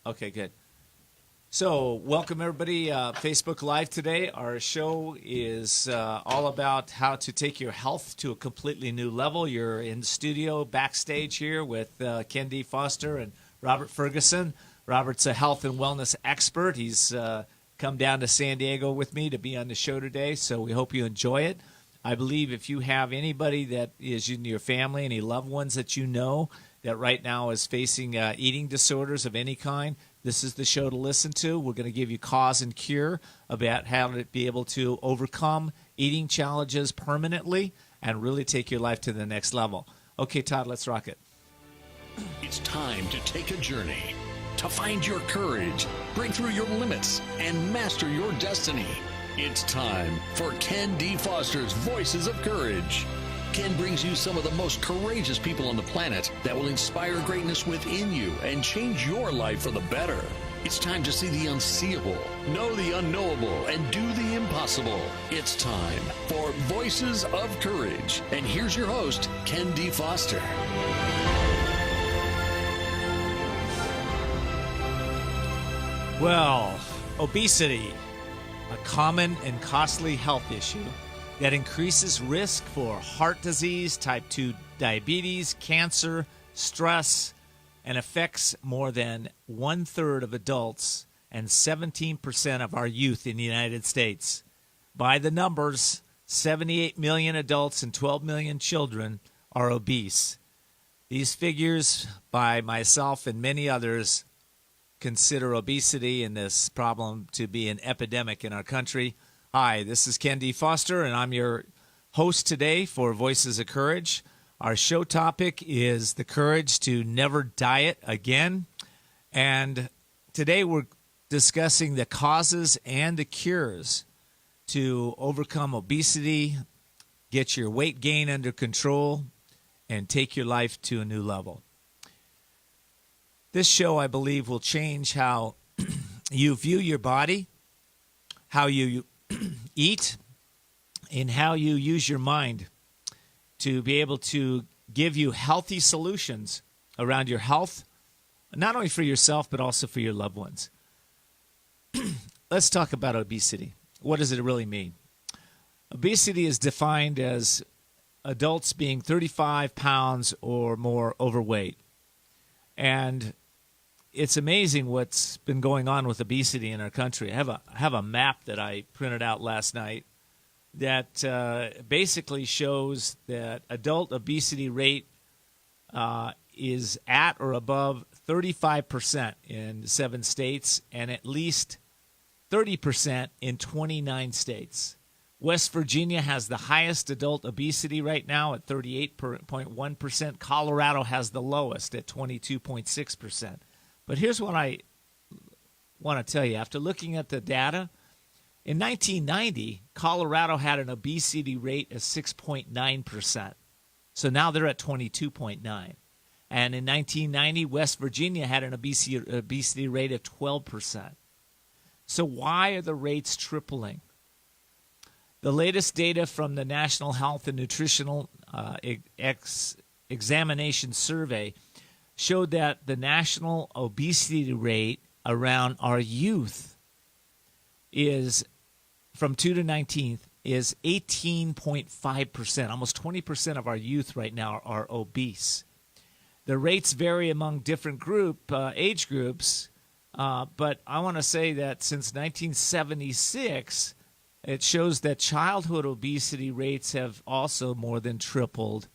Okay, good. So, welcome everybody. Facebook Live today. Our show is all about how to take your health to a completely new level. You're in studio backstage here with Ken D. Foster and Robert Ferguson. Robert's a health and wellness expert. He's come down to San Diego with me to be on the show today, so we hope you enjoy it. I believe if you have anybody that is in your family, any loved ones that you know that right now is facing eating disorders of any kind, this is the show to listen to. We're going to give you cause and cure about how to be able to overcome eating challenges permanently and really take your life to the next level. Okay, Todd, let's rock it. It's time to take a journey, to find your courage, break through your limits, and master your destiny. It's time for Ken D. Foster's Voices of Courage. Ken brings you some of the most courageous people on the planet that will inspire greatness within you and change your life for the better. It's time to see the unseeable, know the unknowable, and do the impossible. It's time for Voices of Courage. And here's your host, Ken D. Foster. Well, obesity, a common and costly health issue that increases risk for heart disease, type 2 diabetes, cancer, stress, and affects more than one-third of adults and 17% of our youth in the United States. By the numbers, 78 million adults and 12 million children are obese. These figures, by myself and many others, consider obesity and this problem to be an epidemic in our country. Hi, this is Ken D. Foster, and I'm your host today for Voices of Courage. Our show topic is the courage to never diet again. And today we're discussing the causes and the cures to overcome obesity, get your weight gain under control, and take your life to a new level. This show, I believe, will change how you view your body, how you eat, and how you use your mind to be able to give you healthy solutions around your health, not only for yourself, but also for your loved ones. Let's talk about obesity. What does it really mean? Obesity is defined as adults being 35 pounds or more overweight. And it's amazing what's been going on with obesity in our country. I have a map that I printed out last night that basically shows that adult obesity rate is at or above 35% in 7 states and at least 30% in 29 states. West Virginia has the highest adult obesity right now at 38.1%. Colorado has the lowest at 22.6%. But here's what I want to tell you. After looking at the data, in 1990, Colorado had an obesity rate of 6.9%. So now they're at 22.9. And in 1990, West Virginia had an obesity rate of 12%. So why are the rates tripling? The latest data from the National Health and Nutritional Examination Survey showed that the national obesity rate around our youth is, from 2 to 19th, is 18.5%. Almost 20% of our youth right now are obese. The rates vary among different age groups, but I want to say that since 1976, it shows that childhood obesity rates have also more than tripled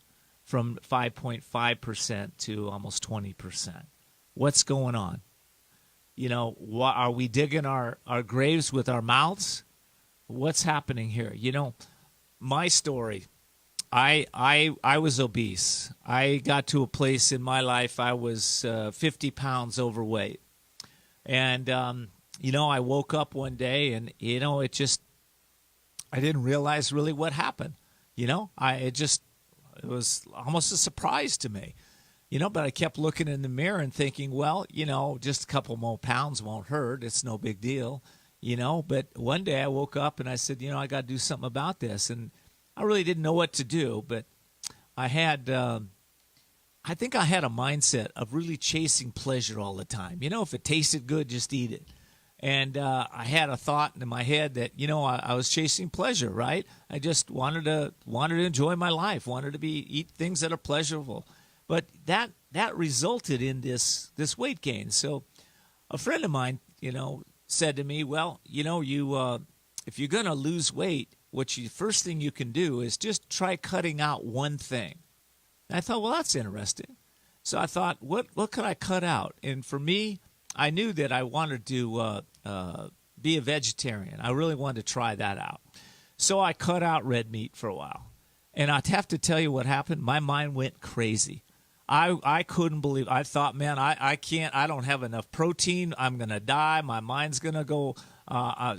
from 5.5% to almost 20%. What's going on? You know, are we digging our graves with our mouths? What's happening here? You know, my story, I was obese. I got to a place in my life I was 50 pounds overweight. And, I woke up one day and, I didn't realize really what happened. It was almost a surprise to me, but I kept looking in the mirror and thinking, well, just a couple more pounds won't hurt. It's no big deal, But one day I woke up and I said, I got to do something about this. And I really didn't know what to do, but I had I think I had a mindset of really chasing pleasure all the time. If it tasted good, just eat it. And I had a thought in my head that, I was chasing pleasure, right? I just wanted to enjoy my life, wanted to eat things that are pleasurable. But that resulted in this weight gain. So a friend of mine, said to me, well, if you're going to lose weight, first thing you can do is just try cutting out one thing. And I thought, well, that's interesting. So I thought, what could I cut out? And for me, I knew that I wanted to be a vegetarian. I really wanted to try that out. So I cut out red meat for a while. And I'd have to tell you what happened. My mind went crazy. I couldn't believe. I thought, man, I can't. I don't have enough protein. I'm going to die. My mind's going to go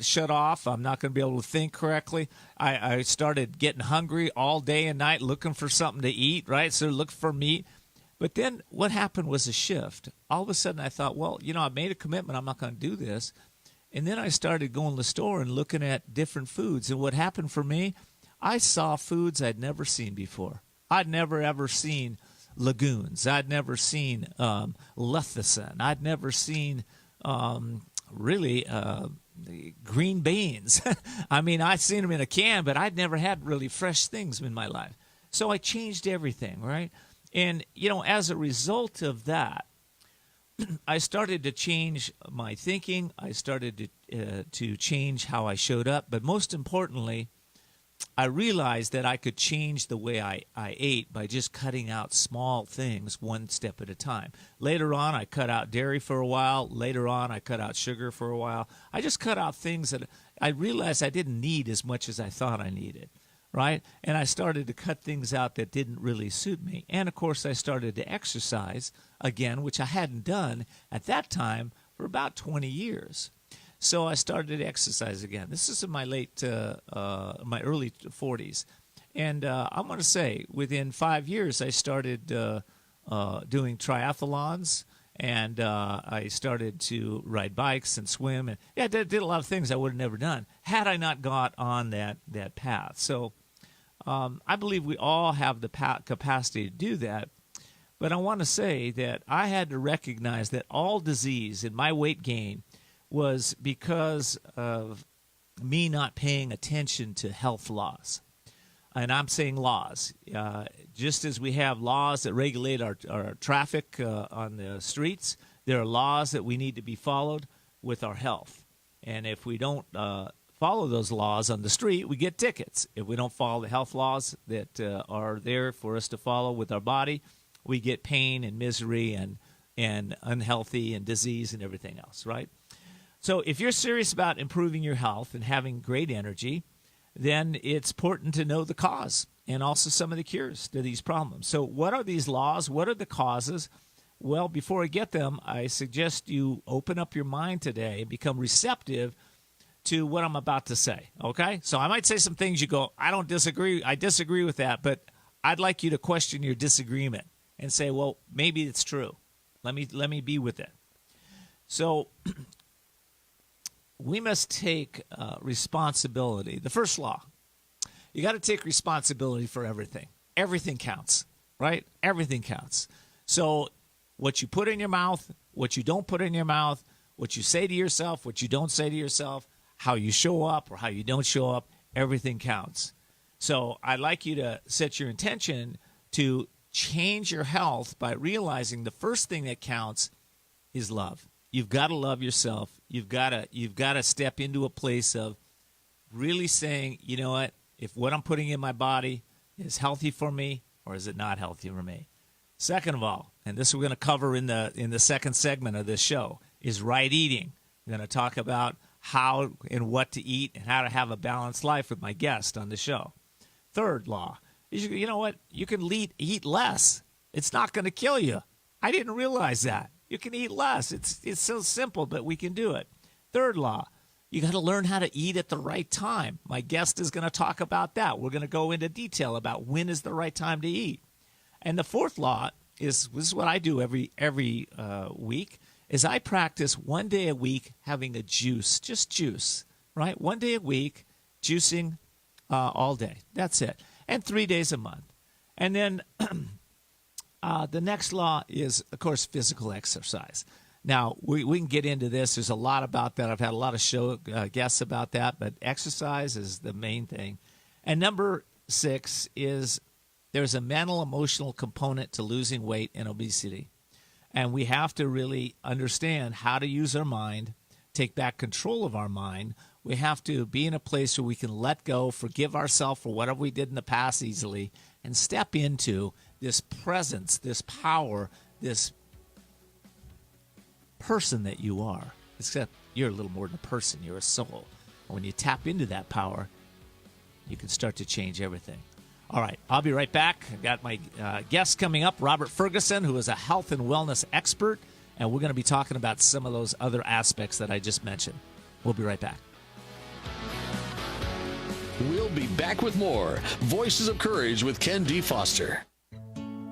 shut off. I'm not going to be able to think correctly. I started getting hungry all day and night, looking for something to eat, right? So look for meat. But then what happened was a shift. All of a sudden I thought, well, I made a commitment. I'm not going to do this. And then I started going to the store and looking at different foods. And what happened for me, I saw foods I'd never seen before. I'd never, ever seen lagoons. I'd never seen lecithin. I'd never seen green beans. I mean, I'd seen them in a can, but I'd never had really fresh things in my life. So I changed everything, right? And, as a result of that, I started to change my thinking. I started to change how I showed up. But most importantly, I realized that I could change the way I ate by just cutting out small things one step at a time. Later on, I cut out dairy for a while. Later on, I cut out sugar for a while. I just cut out things that I realized I didn't need as much as I thought I needed, right? And I started to cut things out that didn't really suit me. And, of course, I started to exercise again, which I hadn't done at that time for about 20 years. So I started to exercise again. This is in my early 40s. And I'm going to say within 5 years, I started doing triathlons, and I started to ride bikes and swim. And I did a lot of things I would have never done had I not got on that path. So I believe we all have the capacity to do that. But I want to say that I had to recognize that all disease in my weight gain was because of me not paying attention to health laws. And I'm saying laws. Just as we have laws that regulate our traffic on the streets, there are laws that we need to be followed with our health. And if we don't follow those laws on the street, we get tickets. If we don't follow the health laws that are there for us to follow with our body, we get pain and misery and unhealthy and disease and everything else, right? So if you're serious about improving your health and having great energy, then it's important to know the cause and also some of the cures to these problems. So what are these laws? What are the causes? Well, before I get them, I suggest you open up your mind today and become receptive to what I'm about to say, okay? So I might say some things you go, I don't disagree. I disagree with that, but I'd like you to question your disagreement and say, well, maybe it's true. Let me be with it. So we must take responsibility. The first law, you got to take responsibility for everything. Everything counts, right? Everything counts. So what you put in your mouth, what you don't put in your mouth, what you say to yourself, what you don't say to yourself, how you show up or how you don't show up, everything counts. So I'd like you to set your intention to change your health by realizing the first thing that counts is love. You've got to love yourself. You've got to step into a place of really saying, you know what I'm putting in my body is healthy for me or is it not healthy for me? Second of all, and this we're going to cover in the second segment of this show, is right eating. We're going to talk about how and what to eat and how to have a balanced life with my guest on the show. Third law is, you know what? You can eat less. It's not going to kill you. I didn't realize that. You can eat less. It's so simple, but we can do it. Third law, you got to learn how to eat at the right time. My guest is going to talk about that. We're going to go into detail about when is the right time to eat. And the fourth law is, this is what I do every week, is I practice 1 day a week having a juice, just juice, right? 1 day a week, juicing all day. That's it. And 3 days a month. And then The next law is, of course, physical exercise. Now, we can get into this. There's a lot about that. I've had a lot of show guests about that, but exercise is the main thing. And number 6 is there's a mental, emotional component to losing weight and obesity. And we have to really understand how to use our mind, take back control of our mind. We have to be in a place where we can let go, forgive ourselves for whatever we did in the past easily, and step into this presence, this power, this person that you are. Except you're a little more than a person, you're a soul. And when you tap into that power, you can start to change everything. All right, I'll be right back. I've got my guest coming up, Robert Ferguson, who is a health and wellness expert, and we're going to be talking about some of those other aspects that I just mentioned. We'll be right back. We'll be back with more Voices of Courage with Ken D. Foster.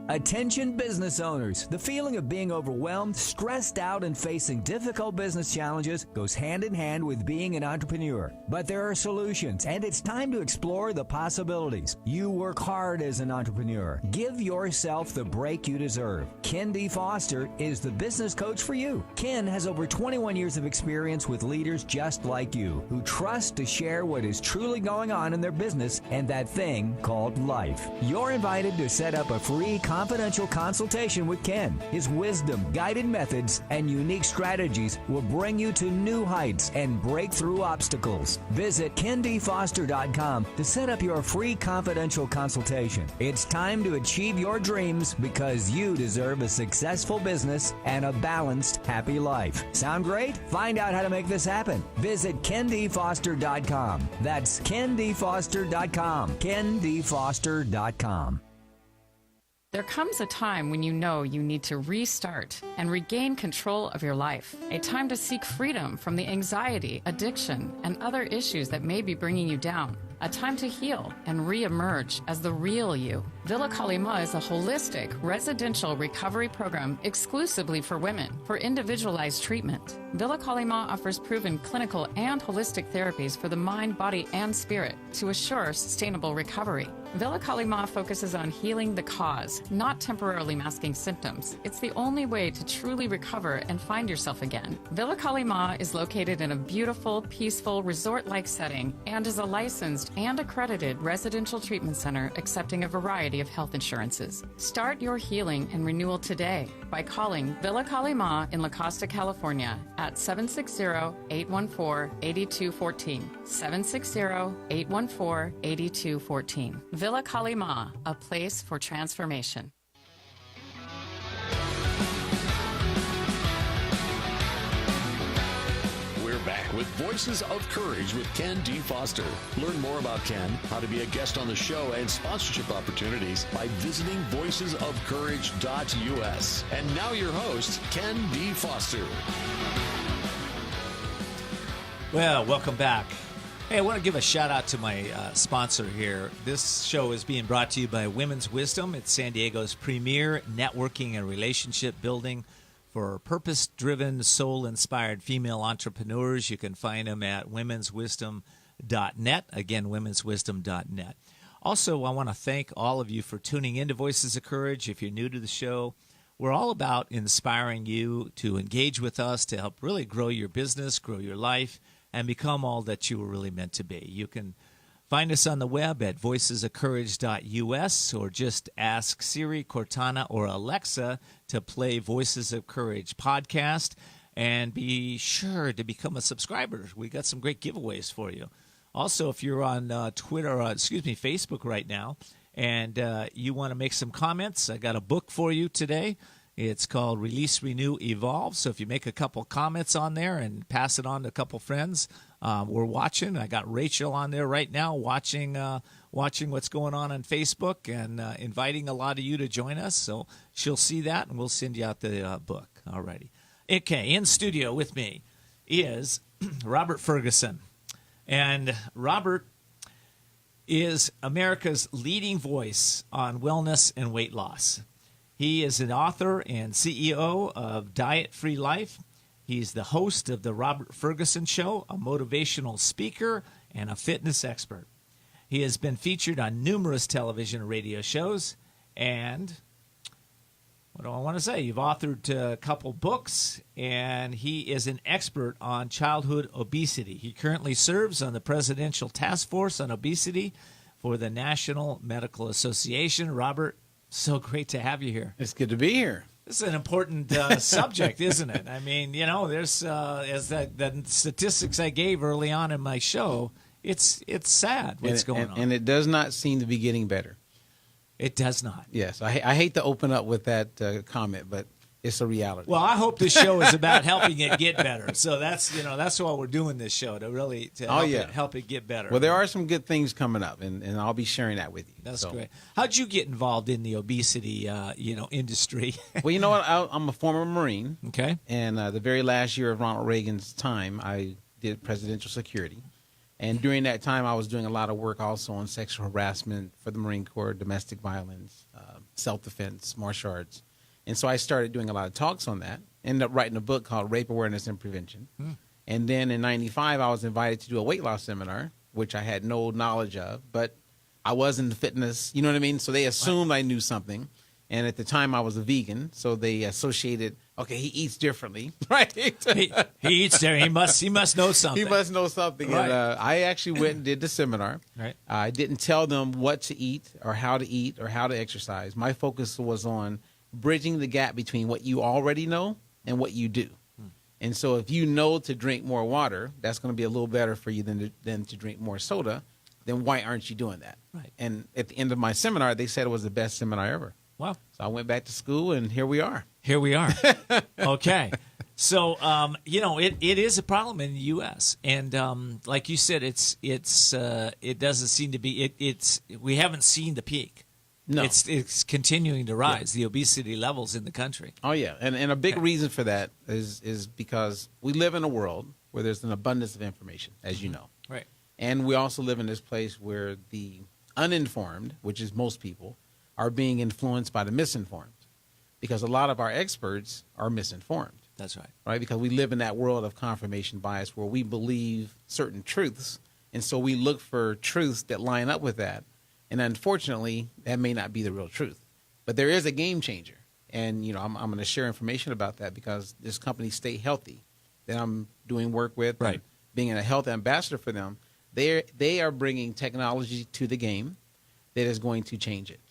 Attention business owners. The feeling of being overwhelmed, stressed out, and facing difficult business challenges goes hand in hand with being an entrepreneur. But there are solutions, and it's time to explore the possibilities. You work hard as an entrepreneur. Give yourself the break you deserve. Ken D. Foster is the business coach for you. Ken has over 21 years of experience with leaders just like you, who trust to share what is truly going on in their business and that thing called life. You're invited to set up a free confidential consultation with Ken. His wisdom, guided methods, and unique strategies will bring you to new heights and break through obstacles. Visit kendfoster.com to set up your free confidential consultation. It's time to achieve your dreams because you deserve a successful business and a balanced, happy life. Sound great? Find out how to make this happen. Visit kendfoster.com. That's kendfoster.com. kendfoster.com. There comes a time when you know you need to restart and regain control of your life. A time to seek freedom from the anxiety, addiction, and other issues that may be bringing you down. A time to heal and re-emerge as the real you. Villa Kalima is a holistic residential recovery program exclusively for women for individualized treatment. Villa Kalima offers proven clinical and holistic therapies for the mind, body, and spirit to assure sustainable recovery. Villa Kalima focuses on healing the cause, not temporarily masking symptoms. It's the only way to truly recover and find yourself again. Villa Kalima is located in a beautiful, peaceful, resort-like setting and is a licensed and accredited residential treatment center accepting a variety of health insurances. Start your healing and renewal today by calling Villa Kalima in La Costa, California at 760-814-8214. 760-814-8214. Villa Kalima, a place for transformation. Back with Voices of Courage with Ken D. Foster. Learn more about Ken, how to be a guest on the show, and sponsorship opportunities by visiting voicesofcourage.us. And now your host, Ken D. Foster. Well, welcome back. Hey, I want to give a shout out to my sponsor here. This show is being brought to you by Women's Wisdom. It's San Diego's premier networking and relationship building for purpose-driven, soul-inspired female entrepreneurs. You can find them at womenswisdom.net. Again, womenswisdom.net. Also, I want to thank all of you for tuning into Voices of Courage. If you're new to the show, we're all about inspiring you to engage with us to help really grow your business, grow your life, and become all that you were really meant to be. You can find us on the web at voicesofcourage.us or just ask Siri, Cortana, or Alexa to play Voices of Courage podcast, and be sure to become a subscriber. We got some great giveaways for you. Also, if you're on Facebook right now, and you want to make some comments, I got a book for you today. It's called Release, Renew, Evolve. So if you make a couple comments on there and pass it on to a couple friends, we're watching. I got Rachel on there right now watching what's going on Facebook and inviting a lot of you to join us. So she'll see that, and we'll send you out the book. All righty. Okay, in studio with me is Robert Ferguson. And Robert is America's leading voice on wellness and weight loss. He is an author and CEO of Diet Free Life. He's the host of The Robert Ferguson Show, a motivational speaker and a fitness expert. He has been featured on numerous television and radio shows, and What do I want to say? You've authored a couple books, and he is an expert on childhood obesity. He currently serves on the Presidential Task Force on Obesity for the National Medical Association. Robert, so great to have you here. It's good to be here. This is an important subject, isn't it? I mean, there's as the statistics I gave early on in my show, it's sad what's going on. And it does not seem to be getting better. It does not. Yes, I hate to open up with that comment, but it's a reality. Well, I hope this show is about helping it get better. So that's why we're doing this show, to help it get better. Well, there are some good things coming up, and I'll be sharing that with you. That's great. How'd you get involved in the obesity industry? Well, you know what? I'm a former Marine. Okay. And the very last year of Ronald Reagan's time, I did presidential security. And during that time, I was doing a lot of work also on sexual harassment for the Marine Corps, domestic violence, self-defense, martial arts. And so I started doing a lot of talks on that. Ended up writing a book called Rape Awareness and Prevention. And then in 95, I was invited to do a weight loss seminar, which I had no knowledge of, but I was in the fitness, you know what I mean? So they assumed I knew something. And at the time, I was a vegan, so they associated, okay, he eats differently, right? he eats there. He must know something. He must know something. Right. And I actually went and did the seminar. Right. I didn't tell them what to eat or how to exercise. My focus was on bridging the gap between what you already know and what you do. And so if you know to drink more water, that's going to be a little better for you than to drink more soda, then why aren't you doing that? Right. And at the end of my seminar, they said it was the best seminar ever. Wow. So I went back to school, and here we are. Here we are. Okay. So, it is a problem in the U.S. And like you said, it doesn't seem to be, we haven't seen the peak. No. It's continuing to rise, the obesity levels in the country. Oh, yeah. And a big reason for that is because we live in a world where there's an abundance of information, as you know. Right. And we also live in this place where the uninformed, which is most people, are being influenced by the misinformed, because a lot of our experts are misinformed. That's right. Right? Because we live in that world of confirmation bias where we believe certain truths, and so we look for truths that line up with that. And unfortunately, that may not be the real truth. But there is a game changer. And, I'm going to share information about that because this company, Stay Healthy, that I'm doing work with, right, being a health ambassador for them, they are bringing technology to the game that is going to change it,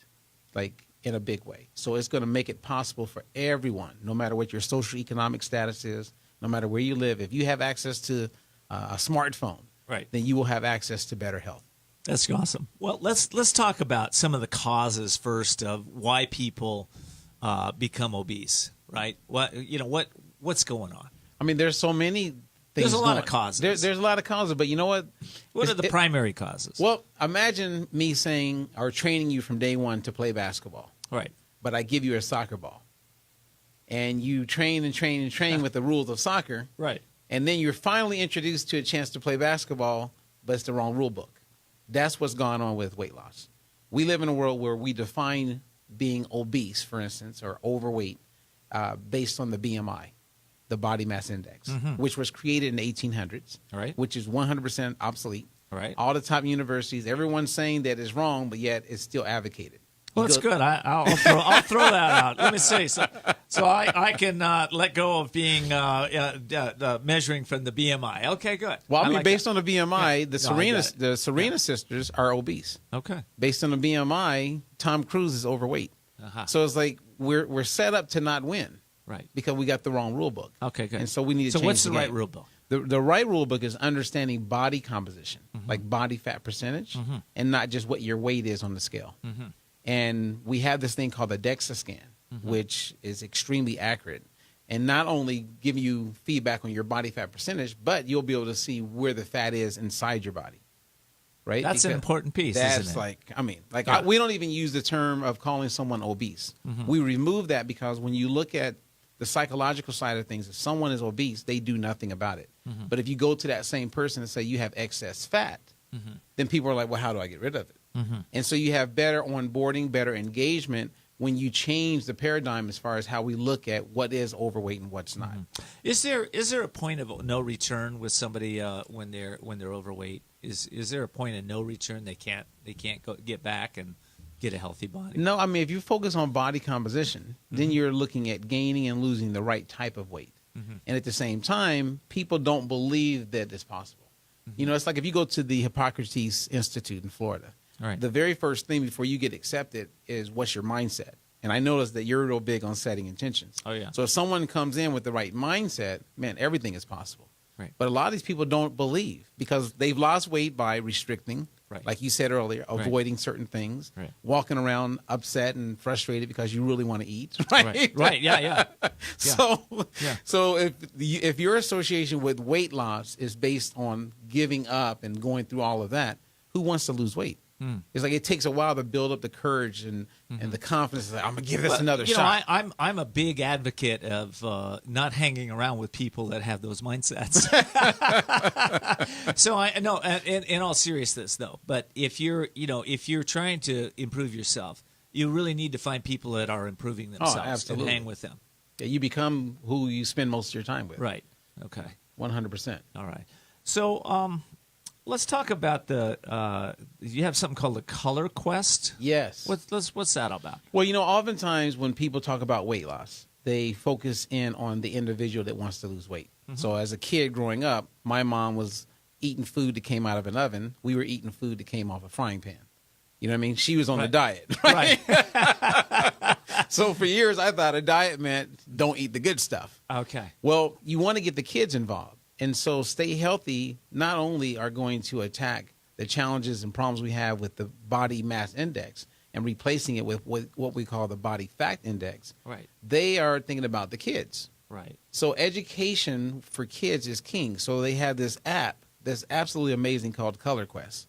like in a big way. So it's going to make it possible for everyone, no matter what your social economic status is, no matter where you live. If you have access to a smartphone, right, then you will have access to better health. That's awesome. Well, let's talk about some of the causes first of why people become obese, right? What's going on? I mean, there's so many things. There's a lot of causes. There's a lot of causes, but you know what? What are the primary causes? Well, imagine me saying or training you from day one to play basketball. Right. But I give you a soccer ball. And you train and train and train with the rules of soccer. Right. And then you're finally introduced to a chance to play basketball, but it's the wrong rule book. That's what's going on with weight loss. We live in a world where we define being obese, for instance, or overweight based on the BMI, the body mass index, which was created in the 1800s, right, which is 100% obsolete. Right. All the top universities, everyone's saying that it's wrong, but yet it's still advocated. Well, that's good. I'll throw that out. Let me see. So I can let go of being measuring from the BMI. Okay, good. Well, I mean, like based that. on the BMI, Yeah. the Serena sisters are obese. Okay. Based on the BMI, Tom Cruise is overweight. Uh-huh. So it's like we're set up to not win, right? Because we got the wrong rule book. Okay, good. And so we need to. So change what's the right game. rule book? The right rule book is understanding body composition, like body fat percentage, and not just what your weight is on the scale. And we have this thing called the DEXA scan, which is extremely accurate, and not only give you feedback on your body fat percentage, but you'll be able to see where the fat is inside your body. Right? That's an important piece, that's isn't it? Like, we don't even use the term of calling someone obese. We remove that because when you look at the psychological side of things, if someone is obese, they do nothing about it. But if you go to that same person and say you have excess fat, then people are like, well, how do I get rid of it? And so you have better onboarding, better engagement when you change the paradigm as far as how we look at what is overweight and what's not. Is there a point of no return with somebody when they're overweight? Is there a point of no return? They can't get back and get a healthy body. No, I mean, if you focus on body composition, then you're looking at gaining and losing the right type of weight. And at the same time, people don't believe that it's possible. You know, it's like if you go to the Hippocrates Institute in Florida, Right. the very first thing before you get accepted is what's your mindset. And I noticed that you're real big on setting intentions. Oh, yeah. So if someone comes in with the right mindset, man, everything is possible. Right. But a lot of these people don't believe because they've lost weight by restricting, Right. like you said earlier, avoiding certain things, Right. walking around upset and frustrated because you really want to eat, Right. Yeah. So, Yeah. so if your association with weight loss is based on giving up and going through all of that, who wants to lose weight? It's like it takes a while to build up the courage and the confidence. Like, I'm gonna give this another shot. I'm a big advocate of not hanging around with people that have those mindsets. So I no, in all seriousness though, but if you're trying to improve yourself, you really need to find people that are improving themselves and absolutely. hang with them. Yeah, you become who you spend most of your time with. Right. Okay. 100%. All right. So let's talk about you have something called the Color Quest. Yes. What's that about? Well, you know, oftentimes when people talk about weight loss, they focus in on the individual that wants to lose weight. So as a kid growing up, my mom was eating food that came out of an oven. We were eating food that came off a frying pan. You know what I mean? She was on the diet. Right. So for years, I thought a diet meant don't eat the good stuff. Okay. Well, you want to get the kids involved. And so Stay Healthy not only are going to attack the challenges and problems we have with the body mass index and replacing it with what we call the body fat index. Right. They are thinking about the kids. Right. So education for kids is king. So they have this app that's absolutely amazing called Color Quest.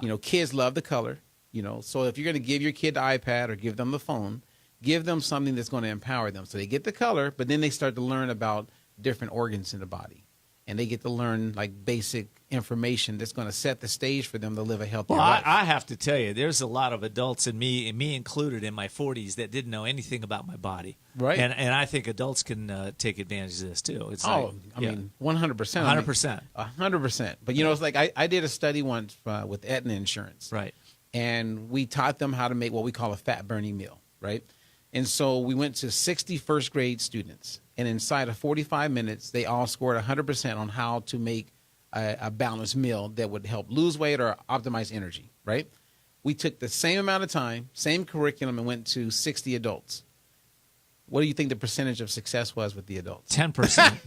You know, kids love the color. You know, so if you're going to give your kid the iPad or give them the phone, give them something that's going to empower them. So they get the color, but then they start to learn about different organs in the body. And they get to learn like basic information that's going to set the stage for them to live a healthy life. I have to tell you, there's a lot of adults, and me included, in my 40s that didn't know anything about my body. Right. And I think adults can take advantage of this too. It's I mean, 100%. 100%. 100%. But, you know, it's like I did a study once with Aetna Insurance. Right. And we taught them how to make what we call a fat-burning meal, right? And so we went to 60 first-grade students. And inside of 45 minutes, they all scored 100% on how to make a balanced meal that would help lose weight or optimize energy, right? We took the same amount of time, same curriculum, and went to 60 adults. What do you think the percentage of success was with the adults? 10%.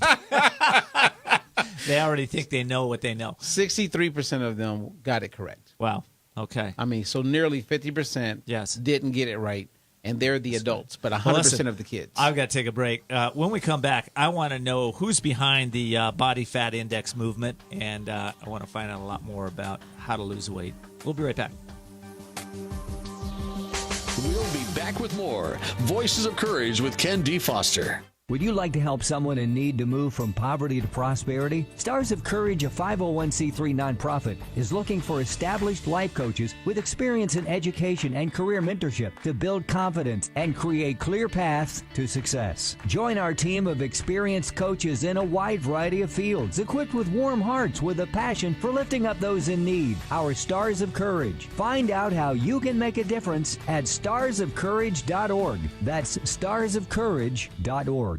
They already think they know what they know. 63% of them got it correct. Wow. Okay. I mean, so nearly 50% didn't get it right. And they're the adults, but 100% of the kids. I've got to take a break. When we come back, I want to know who's behind the body fat index movement, and I want to find out a lot more about how to lose weight. We'll be right back. We'll be back with more Voices of Courage with Ken D. Foster. Would you like to help someone in need to move from poverty to prosperity? Stars of Courage, a 501c3 nonprofit, is looking for established life coaches with experience in education and career mentorship to build confidence and create clear paths to success. Join our team of experienced coaches in a wide variety of fields, equipped with warm hearts with a passion for lifting up those in need. Our Stars of Courage. Find out how you can make a difference at starsofcourage.org. That's starsofcourage.org.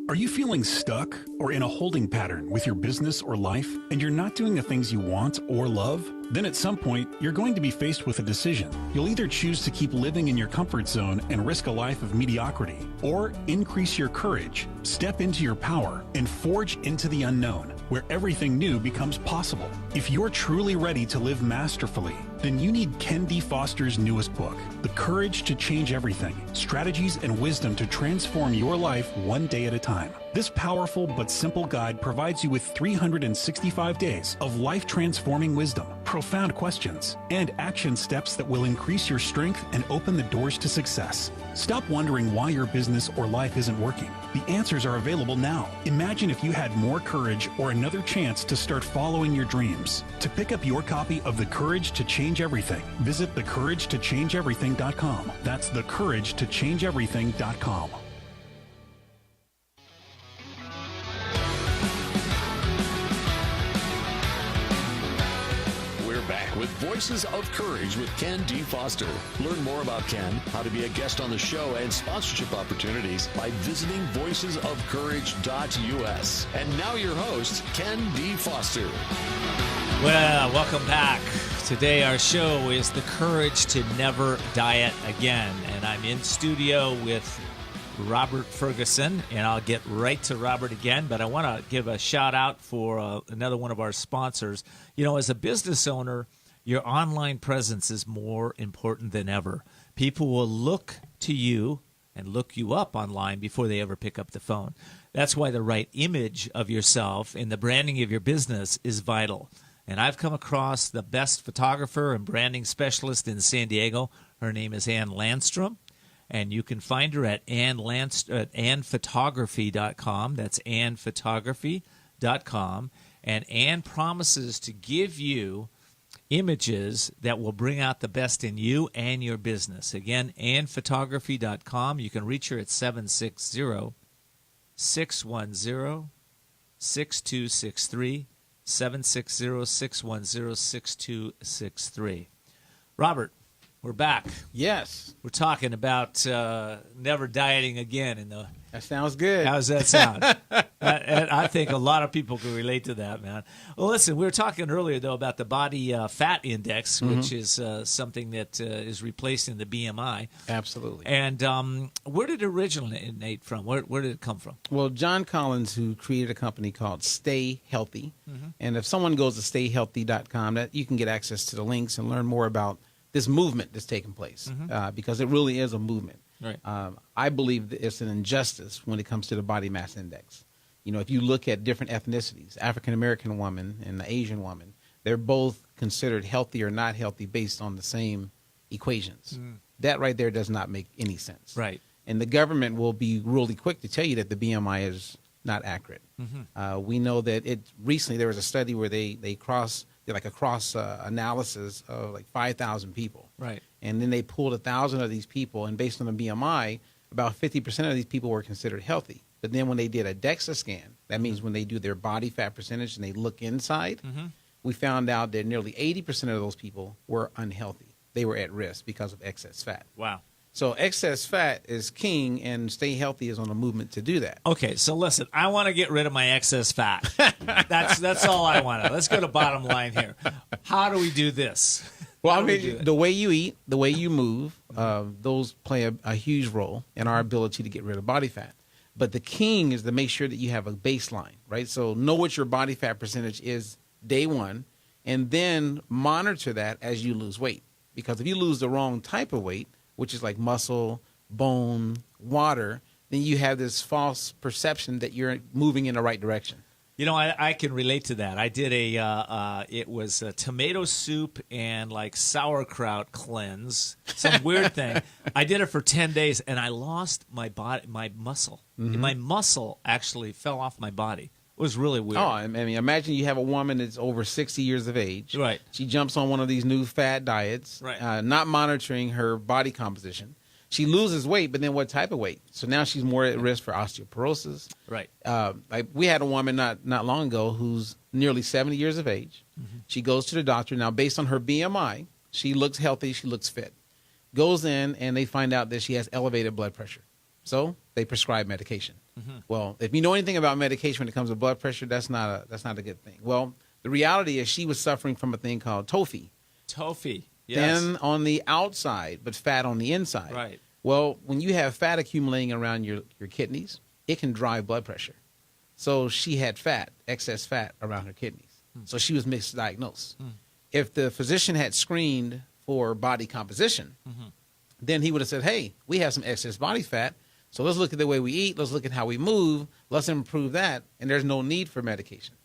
Are you feeling stuck or in a holding pattern with your business or life, and you're not doing the things you want or love? Then at some point, you're going to be faced with a decision. You'll either choose to keep living in your comfort zone and risk a life of mediocrity, or increase your courage, step into your power, and forge into the unknown, where everything new becomes possible. If you're truly ready to live masterfully, then you need Ken D. Foster's newest book, The Courage to Change Everything, Strategies and Wisdom to Transform Your Life One Day at a Time. This powerful but simple guide provides you with 365 days of life-transforming wisdom, profound questions, and action steps that will increase your strength and open the doors to success. Stop wondering why your business or life isn't working. The answers are available now. Imagine if you had more courage or another chance to start following your dreams. To pick up your copy of The Courage to Change Everything, visit thecouragetochangeeverything.com. That's thecouragetochangeeverything.com. with Voices of Courage with Ken D. Foster. Learn more about Ken, how to be a guest on the show, and sponsorship opportunities by visiting voicesofcourage.us. And now your host, Ken D. Foster. Well, welcome back. Today our show is The Courage to Never Diet Again. And I'm in studio with Robert Ferguson, and I'll get right to Robert again, but I want to give a shout out for another one of our sponsors. You know, as a business owner, your online presence is more important than ever. People will look to you and look you up online before they ever pick up the phone. That's why the right image of yourself and the branding of your business is vital. And I've come across the best photographer and branding specialist in San Diego. Her name is Ann Landstrom. And you can find her at annphotography.com. That's annphotography.com. And Ann promises to give you images that will bring out the best in you and your business. Again, annphotography.com. You can reach her at 760-610-6263, 760-610-6263. Robert, we're back. Yes. We're talking about never dieting again. That sounds good. How does that sound? I think a lot of people can relate to that, man. Well, listen, we were talking earlier, though, about the body fat index, which is something that is replacing the BMI. Absolutely. And where did it originate from? Where did it come from? Well, John Collins, who created a company called Stay Healthy, and if someone goes to stayhealthy.com, that you can get access to the links and learn more about this movement that's taking place, because it really is a movement. Right. I believe that it's an injustice when it comes to the body mass index. You know, if you look at different ethnicities, African-American woman and the Asian woman, they're both considered healthy or not healthy based on the same equations. That right there does not make any sense. Right. And the government will be really quick to tell you that the BMI is not accurate. We know that recently there was a study where they did like a cross analysis of like 5,000 people. Right. And then they pulled 1,000 of these people, and based on the BMI, about 50% of these people were considered healthy. But then when they did a DEXA scan, that means when they do their body fat percentage and they look inside, we found out that nearly 80% of those people were unhealthy. They were at risk because of excess fat. Wow. So excess fat is king, and Stay Healthy is on a movement to do that. Okay, so listen, I want to get rid of my excess fat. That's all I want to. Let's go to bottom line here. How do we do this? Well, I mean, the way you eat, the way you move, those play a huge role in our ability to get rid of body fat. But the king is to make sure that you have a baseline, right? So know what your body fat percentage is day one, and then monitor that as you lose weight. Because if you lose the wrong type of weight, which is like muscle, bone, water, then you have this false perception that you're moving in the right direction. You know, I can relate to that. I did it was a tomato soup and like sauerkraut cleanse, some weird thing. I did it for 10 days, and I lost my muscle. My muscle actually fell off my body. It was really weird. Oh, I mean, imagine you have a woman that's over 60 years of age. Right. She jumps on one of these new fad diets, right. Not monitoring her body composition. She loses weight, but then what type of weight? So now she's more at risk for osteoporosis. Right. Like we had a woman not long ago who's nearly 70 years of age. She goes to the doctor. Now, based on her BMI, she looks healthy. She looks fit. Goes in, and they find out that she has elevated blood pressure. So they prescribe medication. Well, if you know anything about medication when it comes to blood pressure, that's not a good thing. Well, the reality is she was suffering from a thing called TOFI. TOFI, yes. Thin on the outside, but fat on the inside. Right. Well, when you have fat accumulating around your kidneys, it can drive blood pressure. So she had excess fat around her kidneys. So she was misdiagnosed. If the physician had screened for body composition, then he would have said, hey, we have some excess body fat. So let's look at the way we eat. Let's look at how we move. Let's improve that. And there's no need for medication.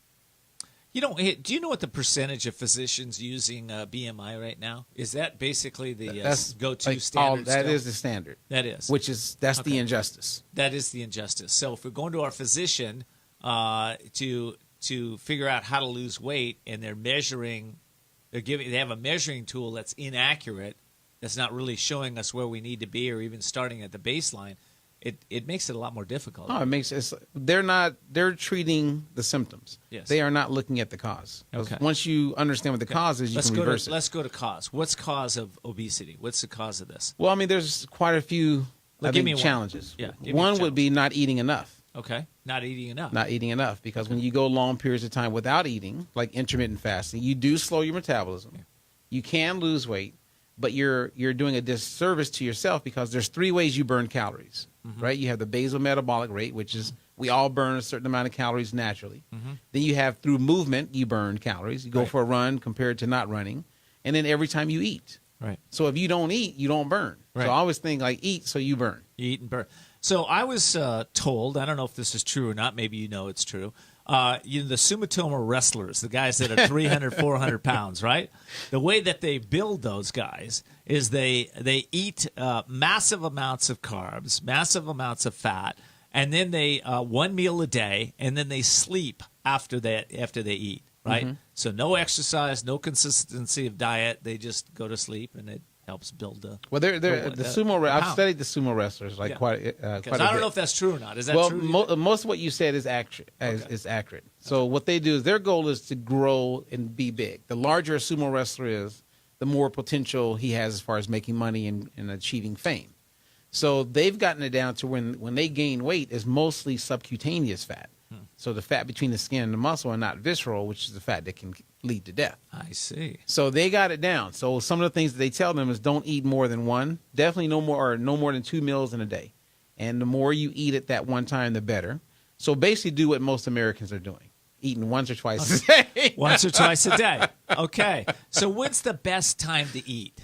You know, do you know what the percentage of physicians using BMI right now? Is that basically the go-to like, standard? That is the standard. That is. That's the injustice. That is the injustice. So if we're going to our physician to figure out how to lose weight, and they're measuring, they have a measuring tool that's inaccurate, that's not really showing us where we need to be or even starting at the baseline, it makes it a lot more difficult. No, they're treating the symptoms. Yes. They are not looking at the cause. Okay. Once you understand what the cause is, you can reverse it. Let's go to cause. What's cause of obesity? What's the cause of this? Well, I mean, there's quite a few challenges. Yeah, give me a one challenge. would be not eating enough. Okay, not eating enough. Not eating enough, because when you go long periods of time without eating, like intermittent fasting, you do slow your metabolism. Yeah. You can lose weight, but you're doing a disservice to yourself, because there's 3 ways you burn calories, right? You have the basal metabolic rate, which is we all burn a certain amount of calories naturally. Then you have through movement, you burn calories. You go for a run compared to not running. And then every time you eat. Right. So if you don't eat, you don't burn. Right. So I always think like eat so you burn. You eat and burn. So I was told, I don't know if this is true or not, maybe you know it's true, the Sumitomo wrestlers, the guys that are 300, 400 pounds, right? The way that they build those guys is they eat massive amounts of carbs, massive amounts of fat, and then they one meal a day, and then they sleep after they eat, right? So no exercise, no consistency of diet. They just go to sleep, and it helps build the. Well, I've studied the sumo wrestlers quite a bit. I don't know if that's true or not. Is that true? Well, most of what you said is accurate. Is accurate. So what they do is their goal is to grow and be big. The larger a sumo wrestler is, the more potential he has as far as making money and achieving fame. So they've gotten it down to when they gain weight, is mostly subcutaneous fat. So the fat between the skin and the muscle, and not visceral, which is the fat that can lead to death. I see. So they got it down. So some of the things that they tell them is don't eat more than one. Definitely no more than 2 meals in a day. And the more you eat at that one time, the better. So basically do what most Americans are doing. Eating once or twice a day. Once or twice a day. Okay. So when's the best time to eat?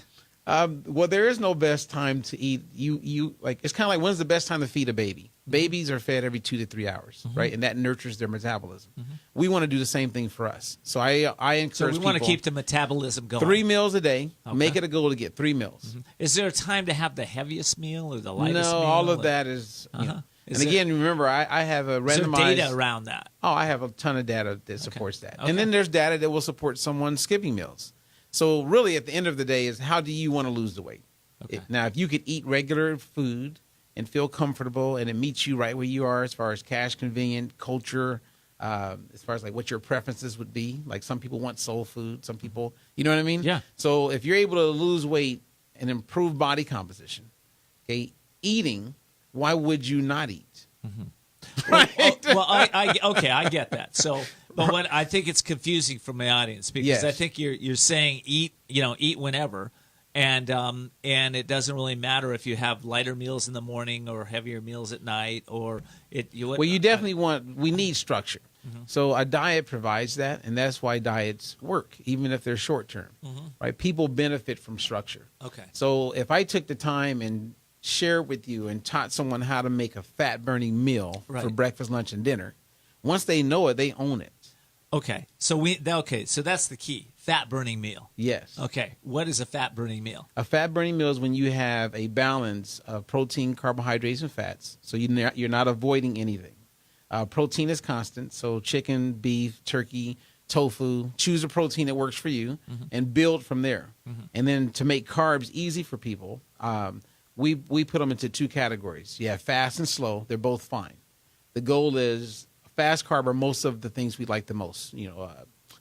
Well, there is no best time to eat. It's kind of like, when's the best time to feed a baby? Babies are fed every 2 to 3 hours, right? And that nurtures their metabolism. We want to do the same thing for us. So I encourage people. So we want to keep the metabolism going. 3 meals a day. Okay. Make it a goal to get 3 meals. Is there a time to have the heaviest meal or the lightest meal? No, all of that is. And again, remember, I have a randomized. Is there data around that? Oh, I have a ton of data that supports that. And then there's data that will support someone skipping meals. So really, at the end of the day, is how do you want to lose the weight? Okay. Now, if you could eat regular food and feel comfortable, and it meets you right where you are as far as cash convenient, culture, as far as like what your preferences would be. Like some people want soul food, some people, you know what I mean? Yeah. So if you're able to lose weight and improve body composition, okay, eating, why would you not eat? Right. I get that. So, but what I think it's confusing for my audience, because I think you're saying eat whenever, and it doesn't really matter if you have lighter meals in the morning or heavier meals at night, or you definitely we need structure. So a diet provides that, and that's why diets work, even if they're short term. Right? People benefit from structure. Okay. So if I took the time and share with you and taught someone how to make a fat-burning meal for breakfast, lunch, and dinner, once they know it, they own it. Okay. So so that's the key. Fat-burning meal. Yes. Okay. What is a fat-burning meal? A fat-burning meal is when you have a balance of protein, carbohydrates, and fats. So you're not avoiding anything. Protein is constant. So chicken, beef, turkey, tofu. Choose a protein that works for you and build from there. And then to make carbs easy for people, we put them into 2 categories. You have fast and slow. They're both fine. The goal is fast carb are most of the things we like the most.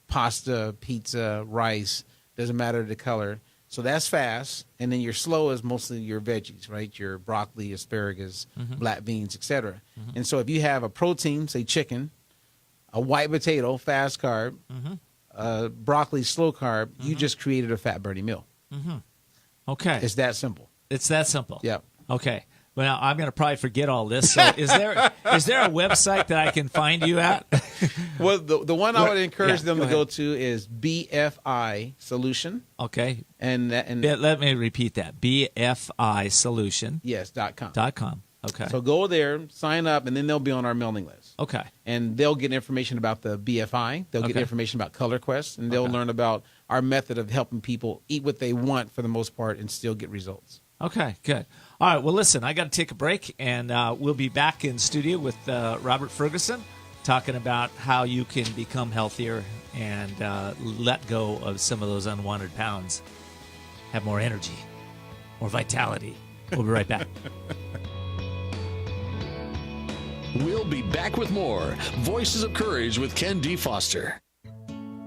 Pasta, pizza, rice, doesn't matter the color. So that's fast. And then your slow is mostly your veggies, right? Your broccoli, asparagus, black beans, etc. And so if you have a protein, say chicken, a white potato, fast carb, broccoli, slow carb, you just created a fat-burning meal. Okay. It's that simple. It's that simple. Yep. Okay. Well, now I'm going to probably forget all this. So is there a website that I can find you at? Well, the one I would encourage them to go to is BFI Solution. Okay. And let me repeat that. BFI Solution. Yes, .com. .com. Okay. So go there, sign up, and then they'll be on our mailing list. Okay. And they'll get information about the BFI. They'll get information about Color Quest, and they'll learn about our method of helping people eat what they want for the most part and still get results. Okay, good. All right, well, listen, I got to take a break, and we'll be back in studio with Robert Ferguson talking about how you can become healthier and let go of some of those unwanted pounds, have more energy, more vitality. We'll be right back. We'll be back with more Voices of Courage with Ken D. Foster.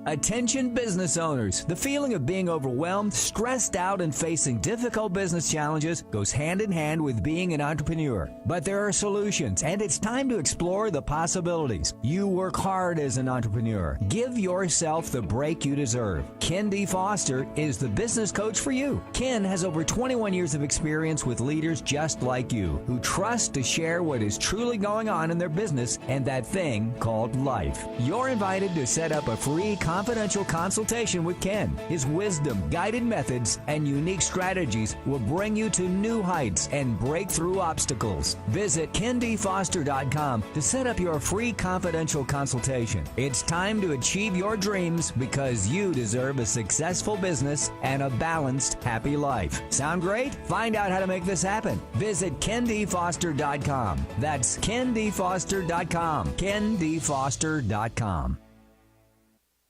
Attention business owners. The feeling of being overwhelmed, stressed out, and facing difficult business challenges goes hand in hand with being an entrepreneur. But there are solutions, and it's time to explore the possibilities. You work hard as an entrepreneur. Give yourself the break you deserve. Ken D. Foster is the business coach for you. Ken has over 21 years of experience with leaders just like you, who trust to share what is truly going on in their business and that thing called life. You're invited to set up a free confidential consultation with Ken. His wisdom, guided methods, and unique strategies will bring you to new heights and break through obstacles. Visit kendfoster.com to set up your free confidential consultation. It's time to achieve your dreams because you deserve a successful business and a balanced, happy life. Sound great? Find out how to make this happen. Visit kendfoster.com. That's kendfoster.com. kendfoster.com.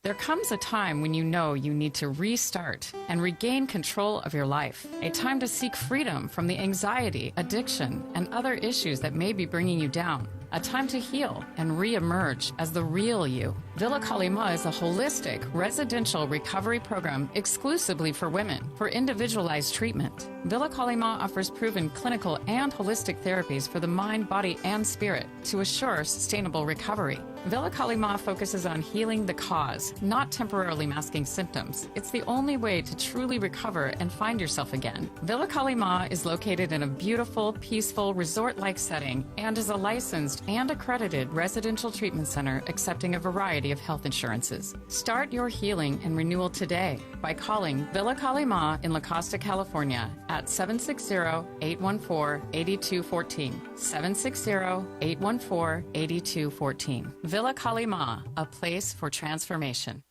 There comes a time when you know you need to restart and regain control of your life. A time to seek freedom from the anxiety, addiction, and other issues that may be bringing you down. A time to heal and re-emerge as the real you. Villa Kalima is a holistic residential recovery program exclusively for women for individualized treatment. Villa Kalima offers proven clinical and holistic therapies for the mind, body, and spirit to assure sustainable recovery. Villa Kalima focuses on healing the cause, not temporarily masking symptoms. It's the only way to truly recover and find yourself again. Villa Kalima is located in a beautiful, peaceful, resort-like setting and is a licensed and accredited residential treatment center accepting a variety of health insurances. Start your healing and renewal today by calling Villa Kalima in La Costa, California at 760-814-8214. 760-814-8214. Villa Kalima, a place for transformation.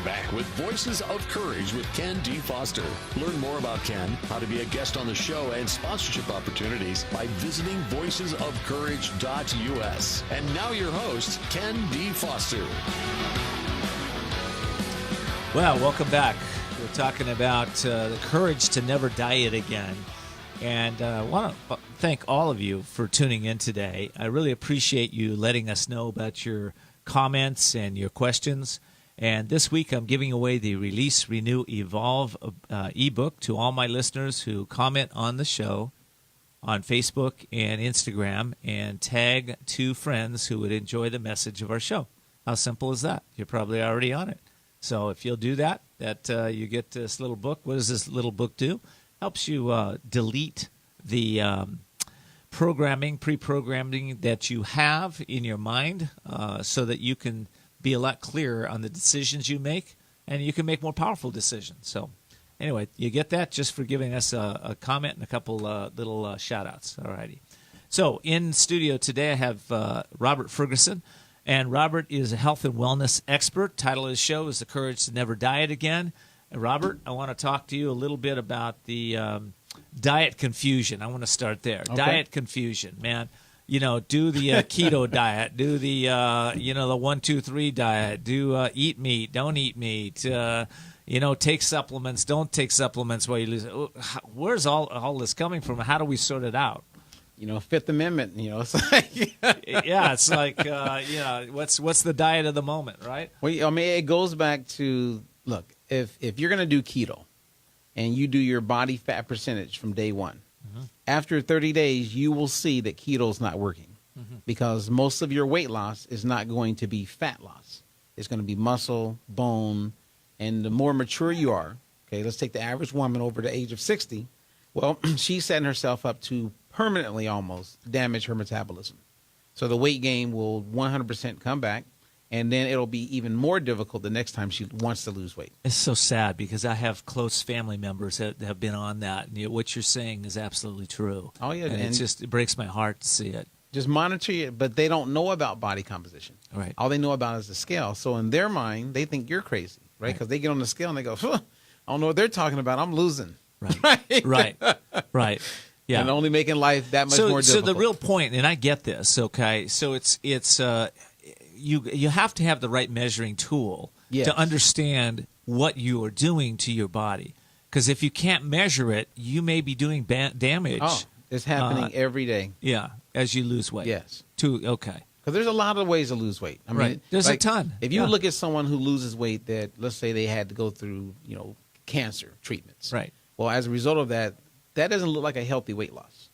Back with Voices of Courage with Ken D. Foster. Learn more about Ken, how to be a guest on the show, and sponsorship opportunities by visiting voicesofcourage.us. And now your host, Ken D. Foster. Well, welcome back. We're talking about the courage to never diet again. And I want to thank all of you for tuning in today. I really appreciate you letting us know about your comments and your questions. And this week, I'm giving away the Release, Renew, Evolve ebook to all my listeners who comment on the show on Facebook and Instagram and tag 2 friends who would enjoy the message of our show. How simple is that? You're probably already on it. So if you'll do that, you get this little book. What does this little book do? Helps you delete the pre-programming that you have in your mind so that you can be a lot clearer on the decisions you make, and you can make more powerful decisions. So anyway, you get that just for giving us a comment and a couple little shout-outs. All righty. So in studio today I have Robert Ferguson, and Robert is a health and wellness expert. Title of his show is The Courage to Never Diet Again. And Robert, I want to talk to you a little bit about the diet confusion. I want to start there. Okay. Diet confusion, man. You know, do the keto diet, do the, the 1, 2, 3 diet, do eat meat, don't eat meat, take supplements, don't take supplements while you lose it. Where's all this coming from? How do we sort it out? Fifth Amendment, it's like. Yeah, it's like, what's the diet of the moment, right? Well, I mean, it goes back to, look, if you're going to do keto and you do your body fat percentage from day one, after 30 days, you will see that keto is not working because most of your weight loss is not going to be fat loss. It's going to be muscle, bone, and the more mature you are, okay, let's take the average woman over the age of 60. Well, she's setting herself up to permanently almost damage her metabolism. So the weight gain will 100% come back. And then it'll be even more difficult the next time she wants to lose weight. It's so sad because I have close family members that have been on that. And what you're saying is absolutely true. Oh, yeah. And it breaks my heart to see it. Just monitor it, but they don't know about body composition. Right. All they know about is the scale. So in their mind, they think you're crazy, right? Because they get on the scale and they go, I don't know what they're talking about. I'm losing. Right. Right. Yeah. And only making life that much more difficult. So the real point, and I get this, okay, so it's you have to have the right measuring tool to understand what you are doing to your body. Because if you can't measure it, you may be doing damage. Oh, it's happening every day. Yeah, as you lose weight. Yes. Okay. Because there's a lot of ways to lose weight. I mean, Right. There's a ton. If you Yeah. look at someone who loses weight that, let's say they had to go through, cancer treatments. Right. Well, as a result of that, that doesn't look like a healthy weight loss.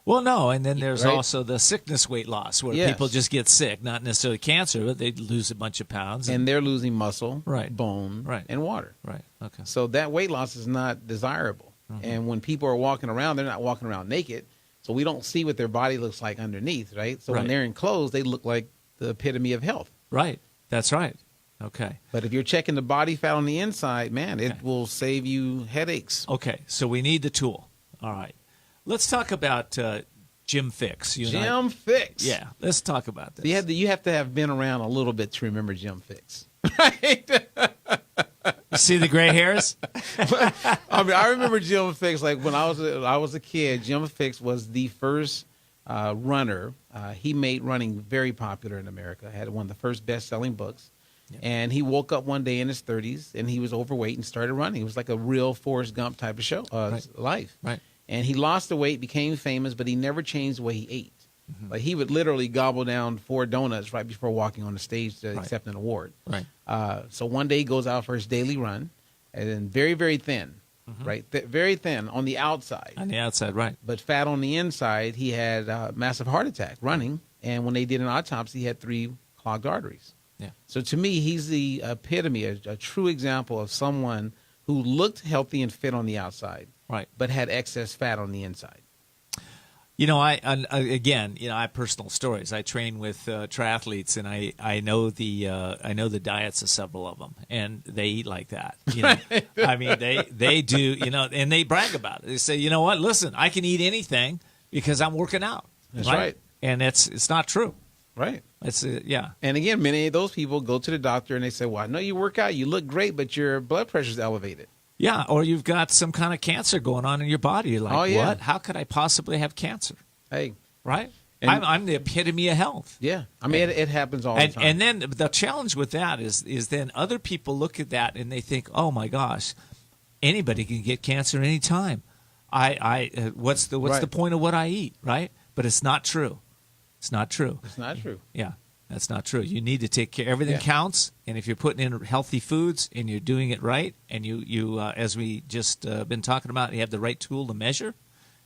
Well, no, and then there's Right. also the sickness weight loss where Yes. people just get sick, not necessarily cancer, but they lose a bunch of pounds. And they're losing muscle, Right. bone, Right. and water. Right, okay. So that weight loss is not desirable. And when people are walking around, they're not walking around naked. So we don't see what their body looks like underneath, right? So Right. when they're in clothes, they look like the epitome of health. Right, that's right. Okay. But if you're checking the body fat on the inside, man, it will save you headaches. Okay, so we need the tool. All right. Let's talk about Gym Fix. You and I- Gym Fix. Yeah, let's talk about this. You have to have been around a little bit to remember Gym Fix. Right? You see the gray hairs? I mean, I remember Gym Fix like when I was a kid. Gym Fix was the first runner. He made running very popular in America. Had one of the first best-selling books. Yeah. And he woke up one day in his 30s, and he was overweight and started running. It was like a real Forrest Gump type of show, life. Right. And he lost the weight, became famous, but he never changed the way he ate. Like he would literally gobble down 4 donuts right before walking on the stage to accept an award. Right. So one day he goes out for his daily run, and then very, very thin, right? Very thin on the outside, On the outside, right. but fat on the inside. He had a massive heart attack running, and when they did an autopsy, he had 3 clogged arteries. Yeah. So to me, he's the epitome, a true example of someone who looked healthy and fit on the outside, Right. but had excess fat on the inside. You know, I have personal stories. I train with triathletes, and I know the diets of several of them, and they eat like that. You know, I mean, they do. You know, and they brag about it. They say, you know what? Listen, I can eat anything because I'm working out. That's right. And it's not true. Right. It's yeah. And again, many of those people go to the doctor and they say, well, I know you work out, you look great, but your blood pressure's elevated. Yeah, or you've got some kind of cancer going on in your body. You're like, Oh, yeah. what? How could I possibly have cancer? Hey. Right? And- I'm the epitome of health. Yeah. I mean, it happens all the time. And then the challenge with that is then other people look at that and they think, oh my gosh, anybody can get cancer anytime. What's the Right. point of what I eat, right? But it's not true. It's not true. It's not true. Yeah, that's not true. You need to take care. Everything Yeah. counts, and if you're putting in healthy foods and you're doing it right, and you as we just been talking about, you have the right tool to measure,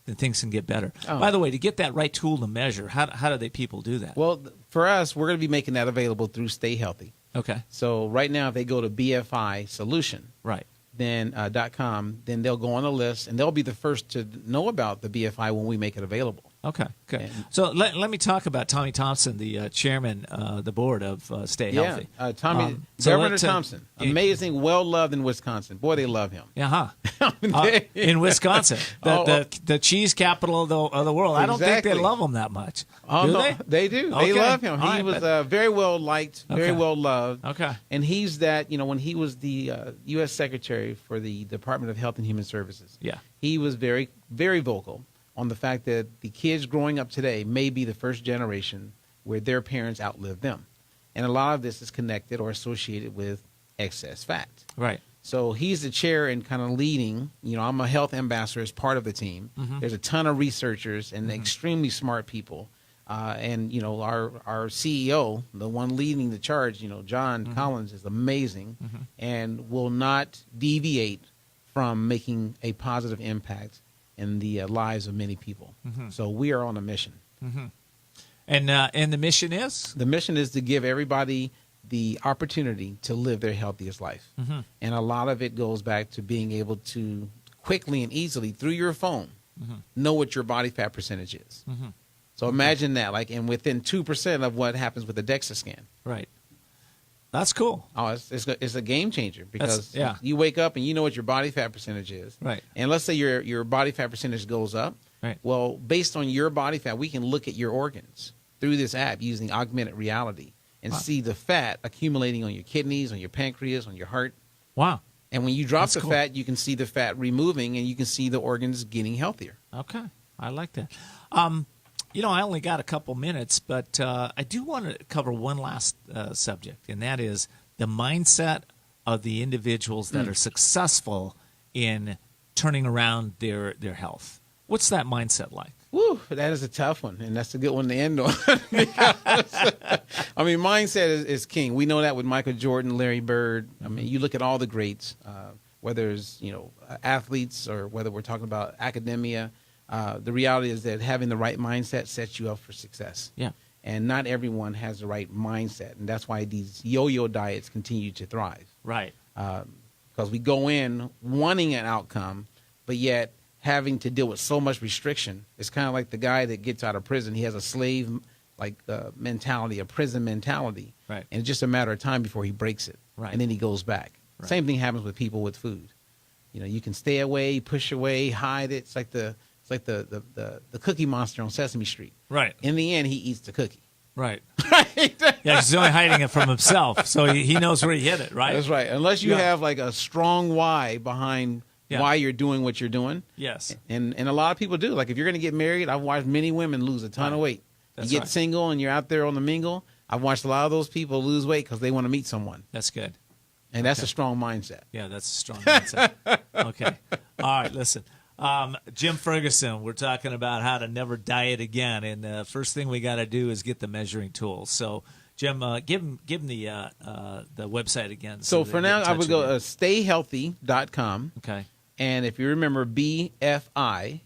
then things can get better. Oh. By the way, to get that right tool to measure, how do people do that? Well, for us, we're going to be making that available through Stay Healthy. Okay, So right now, if they go to BFI Solution, right. then .com, then they'll go on a list, and they'll be the first to know about the BFI when we make it available. Okay, good. And- So let me talk about Tommy Thompson, the chairman, the board of Stay Healthy. Tommy, so Governor let's, Thompson, amazing, well-loved in Wisconsin. Boy, they love him. Yeah, in Wisconsin, the cheese capital of the world. I don't think they Exactly. love him that much. Oh, do no, they? they do. Okay. They love him. All He right, was but- very well liked, very Okay. well loved. Okay. And he's that, when he was the U.S. Secretary for the Department of Health and Human Services, Yeah. he was very, very vocal on the fact that the kids growing up today may be the first generation where their parents outlived them. And a lot of this is connected or associated with excess fat. Right. So he's the chair and kind of leading. I'm a health ambassador as part of the team. Mm-hmm. There's a ton of researchers and extremely smart people. And our CEO, the one leading the charge, John Mm-hmm. Collins, is amazing and will not deviate from making a positive impact in the lives of many people. Mm-hmm. So we are on a mission. And the mission is? The mission is to give everybody the opportunity to live their healthiest life. And a lot of it goes back to being able to quickly and easily through your phone know what your body fat percentage is. So imagine that, and within 2% of what happens with a DEXA scan. Right. That's cool. Oh, it's a game changer because yeah. you wake up and you know what your body fat percentage is. Right. And let's say your body fat percentage goes up. Right. Well, based on your body fat, we can look at your organs through this app using augmented reality and see the fat accumulating on your kidneys, on your pancreas, on your heart. Wow. And when you drop That's the cool. fat, you can see the fat removing and you can see the organs getting healthier. Okay. I like that. I only got a couple minutes, but I do want to cover one last subject, and that is the mindset of the individuals that are successful in turning around their health? What's that mindset like? Woo, that is a tough one, and that's a good one to end on. Because, I mean, mindset is king. We know that with Michael Jordan, Larry Bird. I mean, you look at all the greats, whether it's athletes or whether we're talking about academia. The reality is that having the right mindset sets you up for success. Yeah. And not everyone has the right mindset, and that's why these yo-yo diets continue to thrive. Right. Because we go in wanting an outcome, but yet having to deal with so much restriction. It's kind of like the guy that gets out of prison. He has a slave mentality, a prison mentality. Right. And it's just a matter of time before he breaks it. Right. And then he goes back. Right. Same thing happens with people with food. You can stay away, push away, hide it. It's like the Cookie Monster on Sesame Street. Right. In the end, he eats the cookie. Right. Yeah, he's only hiding it from himself, so he knows where he hid it, right? That's right. Unless you have like a strong why behind why you're doing what you're doing. Yes. And a lot of people do. Like if you're going to get married, I've watched many women lose a ton of weight. That's you get right. single and you're out there on the mingle. I've watched a lot of those people lose weight because they want to meet someone. That's good. And that's a strong mindset. Yeah, that's a strong mindset. Okay. All right, listen. Jim Ferguson, we're talking about how to never diet again. And the first thing we got to do is get the measuring tools. So, Jim, give him the website again. So for now, I would go to stayhealthy.com. Okay. And if you remember, BFI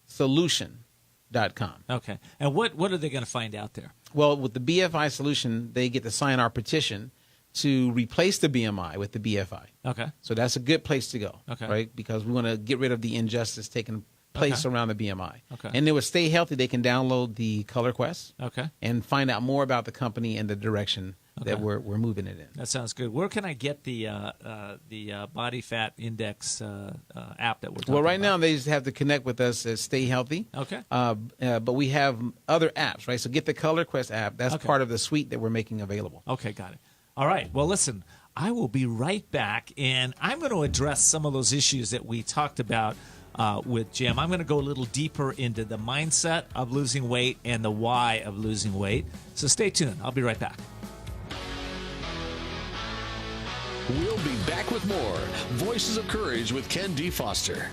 solution.com. Okay. And what are they going to find out there? Well, with the BFI solution, they get to sign our petition to replace the BMI with the BFI. Okay. So that's a good place to go, Okay. right? Because we want to get rid of the injustice taking place around the BMI. Okay. And then with Stay Healthy, they can download the Color Quest Okay. and find out more about the company and the direction that we're moving it in. That sounds good. Where can I get the body fat index app that we're talking Well, right about? now they just have to connect with us at Stay Healthy. Okay. But we have other apps, right? So get the Color Quest app. That's Okay. part of the suite that we're making available. Okay, got it. All right. Well, listen, I will be right back, and I'm going to address some of those issues that we talked about with Jim. I'm going to go a little deeper into the mindset of losing weight and the why of losing weight. So stay tuned. I'll be right back. We'll be back with more Voices of Courage with Ken D. Foster.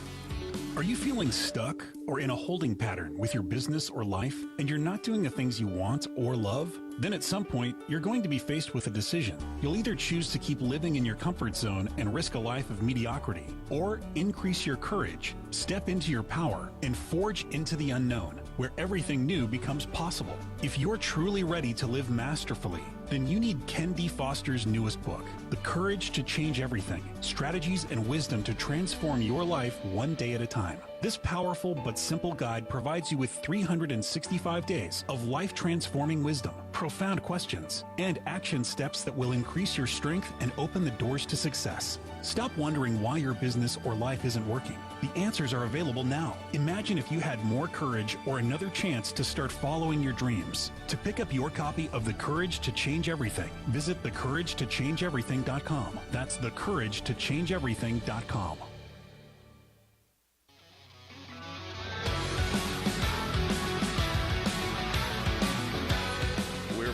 Are you feeling stuck or in a holding pattern with your business or life and you're not doing the things you want or love? Then at some point, you're going to be faced with a decision. You'll either choose to keep living in your comfort zone and risk a life of mediocrity, or increase your courage, step into your power, and forge into the unknown, where everything new becomes possible. If you're truly ready to live masterfully, then you need Ken D. Foster's newest book, The Courage to Change Everything, Strategies and Wisdom to Transform Your Life One Day at a Time. This powerful but simple guide provides you with 365 days of life-transforming wisdom, profound questions, and action steps that will increase your strength and open the doors to success. Stop wondering why your business or life isn't working. The answers are available now. Imagine if you had more courage or another chance to start following your dreams. To pick up your copy of The Courage to Change Everything, visit thecouragetochangeeverything.com. That's thecouragetochangeeverything.com.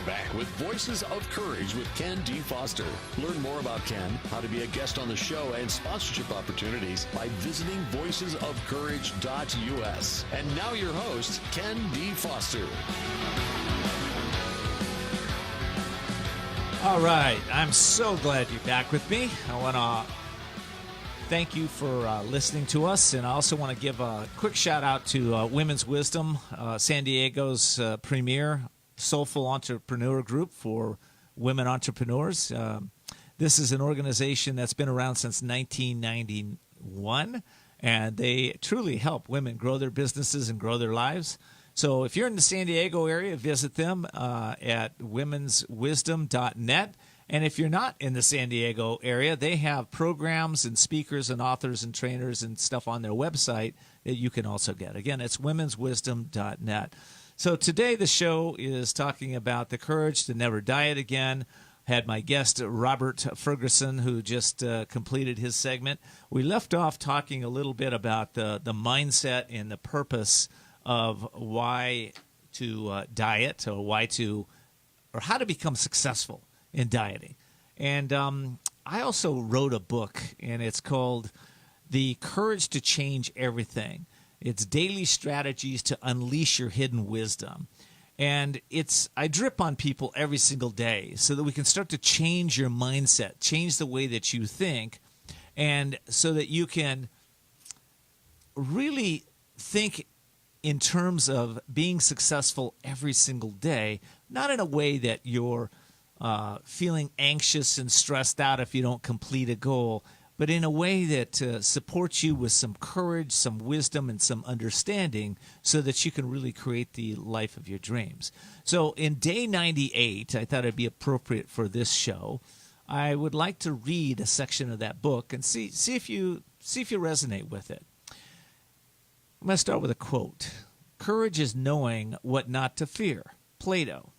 Back with Voices of Courage with Ken D. Foster. Learn more about Ken, how to be a guest on the show, and sponsorship opportunities by visiting voicesofcourage.us. And now your host, Ken D. Foster. All right. I'm so glad you're back with me. I want to thank you for listening to us, and I also want to give a quick shout out to Women's Wisdom, San Diego's premier soulful entrepreneur group for women entrepreneurs. This is an organization that's been around since 1991, and they truly help women grow their businesses and grow their lives. So if you're in the San Diego area, visit them at womenswisdom.net. And if you're not in the San Diego area, they have programs and speakers and authors and trainers and stuff on their website that you can also get. Again, it's womenswisdom.net. So today the show is talking about the courage to never diet again. Had my guest Robert Ferguson, who just completed his segment. We left off talking a little bit about the mindset and the purpose of why to diet, or how to become successful in dieting. And I also wrote a book, and it's called The Courage to Change Everything. It's daily strategies to unleash your hidden wisdom. And I drip on people every single day so that we can start to change your mindset, change the way that you think, and so that you can really think in terms of being successful every single day, not in a way that you're feeling anxious and stressed out if you don't complete a goal, but in a way that supports you with some courage, some wisdom, and some understanding so that you can really create the life of your dreams. So in day 98, I thought it'd be appropriate for this show. I would like to read a section of that book and see if you resonate with it. I'm going to start with a quote. Courage is knowing what not to fear. Plato.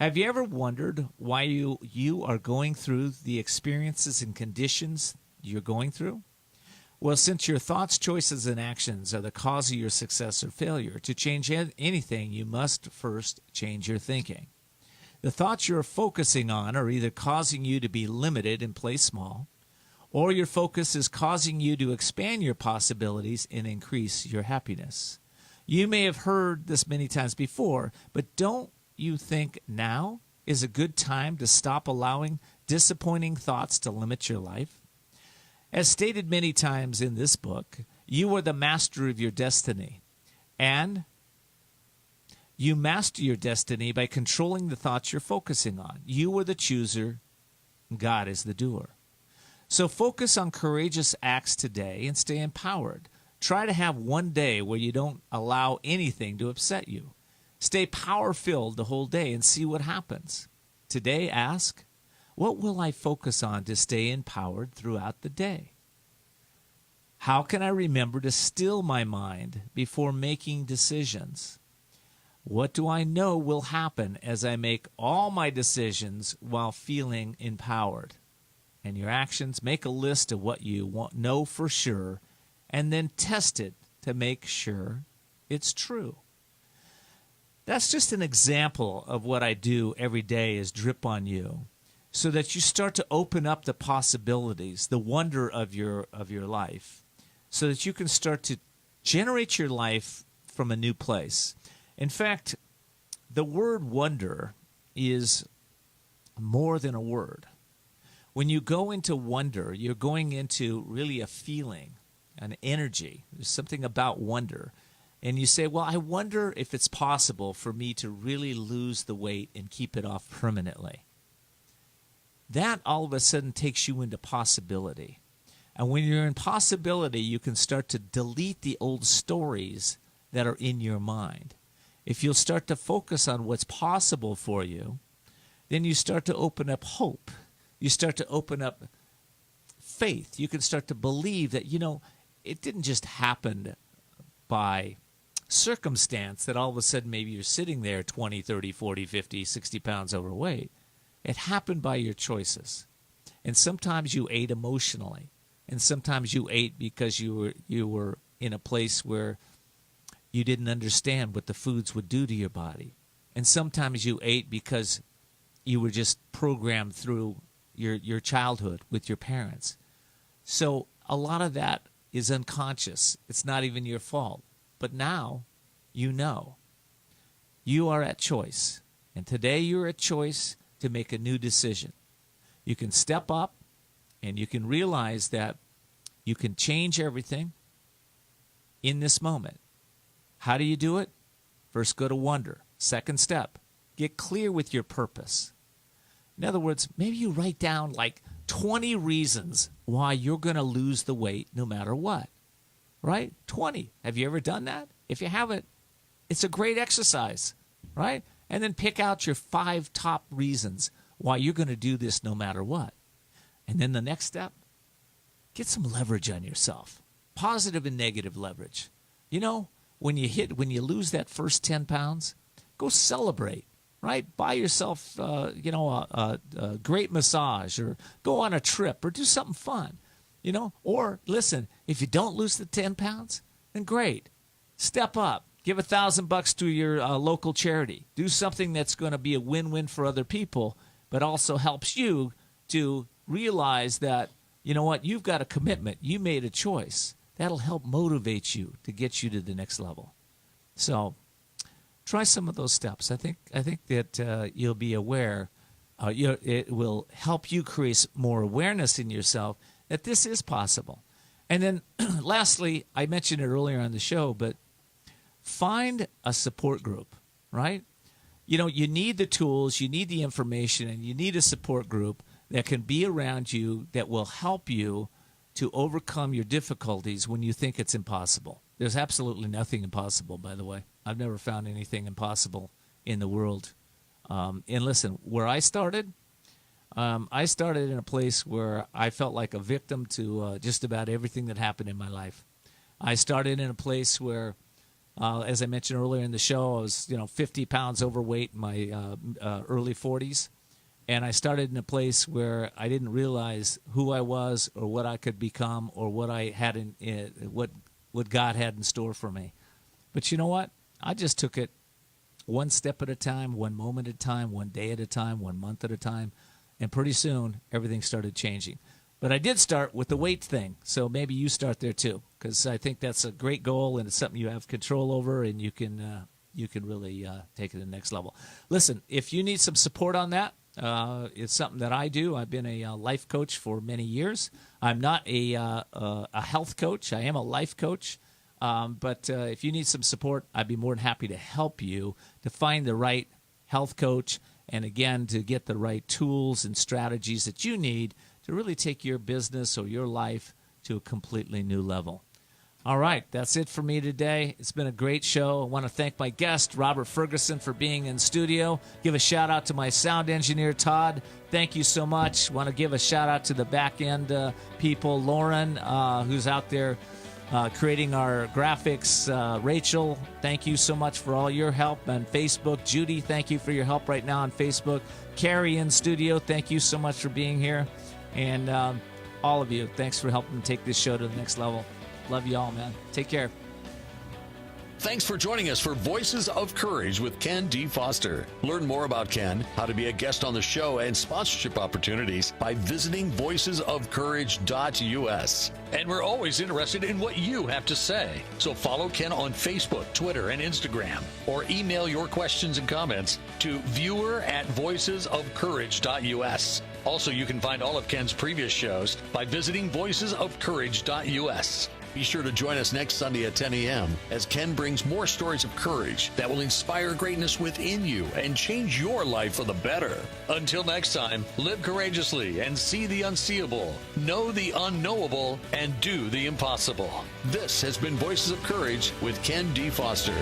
Have you ever wondered why you are going through the experiences and conditions you're going through? Well, since your thoughts, choices, and actions are the cause of your success or failure, to change anything, you must first change your thinking. The thoughts you're focusing on are either causing you to be limited and play small, or your focus is causing you to expand your possibilities and increase your happiness. You may have heard this many times before, but don't you think now is a good time to stop allowing disappointing thoughts to limit your life? As stated many times in this book, you are the master of your destiny, and you master your destiny by controlling the thoughts you're focusing on. You are the chooser, God is the doer. So focus on courageous acts today and stay empowered. Try to have one day where you don't allow anything to upset you. Stay power-filled the whole day and see what happens. Today, ask, what will I focus on to stay empowered throughout the day? How can I remember to still my mind before making decisions? What do I know will happen as I make all my decisions while feeling empowered? And your actions, make a list of what you know for sure, and then test it to make sure it's true. That's just an example of what I do every day is drip on you so that you start to open up the possibilities, the wonder of your life, so that you can start to generate your life from a new place. In fact, the word wonder is more than a word. When you go into wonder, you're going into really a feeling, an energy. There's something about wonder. And you say, well, I wonder if it's possible for me to really lose the weight and keep it off permanently. That all of a sudden takes you into possibility. And when you're in possibility, you can start to delete the old stories that are in your mind. If you'll start to focus on what's possible for you, then you start to open up hope. You start to open up faith. You can start to believe that, it didn't just happen by circumstance that all of a sudden maybe you're sitting there 20, 30, 40, 50, 60 pounds overweight. It happened by your choices. And sometimes you ate emotionally. And sometimes you ate because you were in a place where you didn't understand what the foods would do to your body. And sometimes you ate because you were just programmed through your childhood with your parents. So a lot of that is unconscious. It's not even your fault. But now you know. You are at choice. And today you're at choice to make a new decision. You can step up and you can realize that you can change everything in this moment. How do you do it? First, go to wonder. Second step, get clear with your purpose. In other words, maybe you write down like 20 reasons why you're going to lose the weight no matter what. Right? 20. Have you ever done that? If you haven't, it's a great exercise, right? And then pick out your 5 top reasons why you're going to do this no matter what. And then the next step, get some leverage on yourself. Positive and negative leverage. When you lose that first 10 pounds, go celebrate, right? Buy yourself, a great massage, or go on a trip, or do something fun. Or listen, if you don't lose the 10 pounds, then great. Step up. Give $1,000 to your local charity. Do something that's going to be a win-win for other people, but also helps you to realize that, you know what? You've got a commitment. You made a choice. That'll help motivate you to get you to the next level. So try some of those steps. I think that you'll be aware. It will help you create more awareness in yourself that this is possible. And then lastly, I mentioned it earlier on the show, but find a support group, right? You know, you need the tools, you need the information, and you need a support group that can be around you that will help you to overcome your difficulties when you think it's impossible. There's absolutely nothing impossible, by the way. I've never found anything impossible in the world. And listen, where I started in a place where I felt like a victim to just about everything that happened in my life. I started in a place where, as I mentioned earlier in the show, I was 50 pounds overweight in my early 40s. And I started in a place where I didn't realize who I was or what I could become or what I had what God had in store for me. But you know what? I just took it one step at a time, one moment at a time, one day at a time, 1 month at a time. And pretty soon, everything started changing. But I did start with the weight thing. So maybe you start there too, because I think that's a great goal and it's something you have control over and you can really take it to the next level. Listen, if you need some support on that, it's something that I do. I've been a life coach for many years. I'm not a health coach. I am a life coach. But if you need some support, I'd be more than happy to help you to find the right health coach and, again, to get the right tools and strategies that you need to really take your business or your life to a completely new level. All right, that's it for me today. It's been a great show. I want to thank my guest, Robert Ferguson, for being in studio. Give a shout-out to my sound engineer, Todd. Thank you so much. Want to give a shout-out to the back-end people, Lauren, who's out there creating our graphics. Rachel, thank you so much for all your help on Facebook. Judy, thank you for your help right now on Facebook. Carrie in studio, thank you so much for being here. And all of you, thanks for helping take this show to the next level. Love you all, man. Take care. Thanks for joining us for Voices of Courage with Ken D. Foster. Learn more about Ken, how to be a guest on the show, and sponsorship opportunities by visiting voicesofcourage.us. And we're always interested in what you have to say. So follow Ken on Facebook, Twitter, and Instagram, or email your questions and comments to viewer@voicesofcourage.us. Also, you can find all of Ken's previous shows by visiting voicesofcourage.us. Be sure to join us next Sunday at 10 a.m. as Ken brings more stories of courage that will inspire greatness within you and change your life for the better. Until next time, live courageously and see the unseeable, know the unknowable, and do the impossible. This has been Voices of Courage with Ken D. Foster.